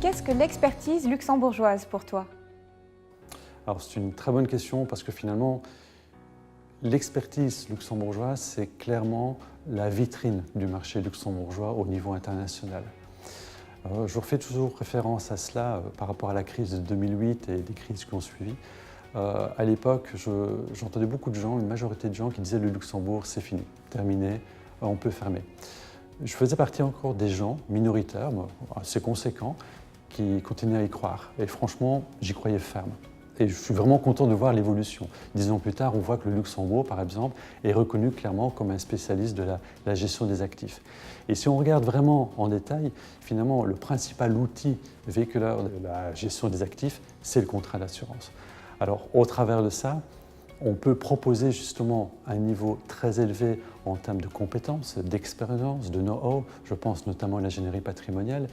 Qu'est-ce que l'expertise luxembourgeoise pour toi? Alors c'est une très bonne question parce que finalement, l'expertise luxembourgeoise, c'est clairement la vitrine du marché luxembourgeois au niveau international. Je refais toujours référence à cela par rapport à la crise de 2008 et des crises qui ont suivi. À l'époque, j'entendais beaucoup de gens, une majorité de gens qui disaient le Luxembourg, c'est fini, terminé, on peut fermer. Je faisais partie encore des gens minoritaires, assez conséquents, qui continuaient à y croire. Et franchement, j'y croyais ferme. Et je suis vraiment content de voir l'évolution. 10 ans plus tard, on voit que le Luxembourg, par exemple, est reconnu clairement comme un spécialiste de la gestion des actifs. Et si on regarde vraiment en détail, finalement, le principal outil véhiculaire de la gestion des actifs, c'est le contrat d'assurance. Alors, au travers de ça, on peut proposer justement un niveau très élevé en termes de compétences, d'expérience, de know-how. Je pense notamment à l'ingénierie patrimoniale,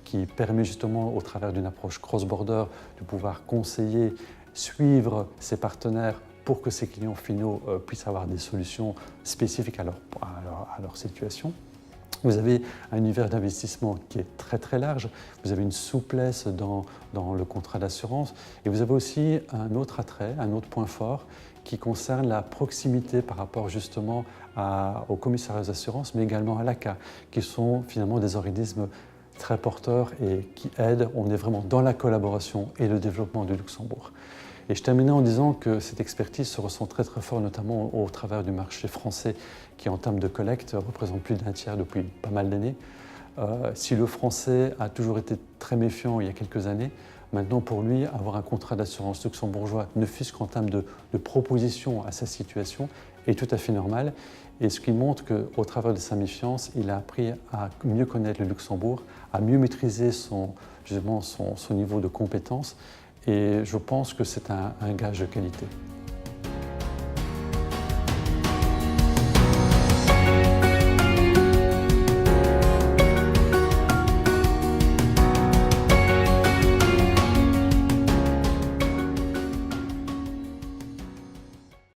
qui permet justement, au travers d'une approche cross-border, de pouvoir conseiller, suivre ses partenaires pour que ses clients finaux puissent avoir des solutions spécifiques à leur situation. Vous avez un univers d'investissement qui est très très large, vous avez une souplesse dans le contrat d'assurance et vous avez aussi un autre attrait, un autre point fort qui concerne la proximité par rapport justement aux commissariats d'assurance mais également à l'ACA, qui sont finalement des organismes très porteurs et qui aident. On est vraiment dans la collaboration et le développement du Luxembourg. Et je terminais en disant que cette expertise se ressent très très fort, notamment au travers du marché français, qui en termes de collecte représente plus d'un tiers depuis pas mal d'années. Si le français a toujours été très méfiant il y a quelques années, maintenant pour lui, avoir un contrat d'assurance luxembourgeois, ne fût-ce qu'en termes de proposition à sa situation, est tout à fait normal. Et ce qui montre qu'au travers de sa méfiance, il a appris à mieux connaître le Luxembourg, à mieux maîtriser son niveau de compétence. Et je pense que c'est un gage de qualité.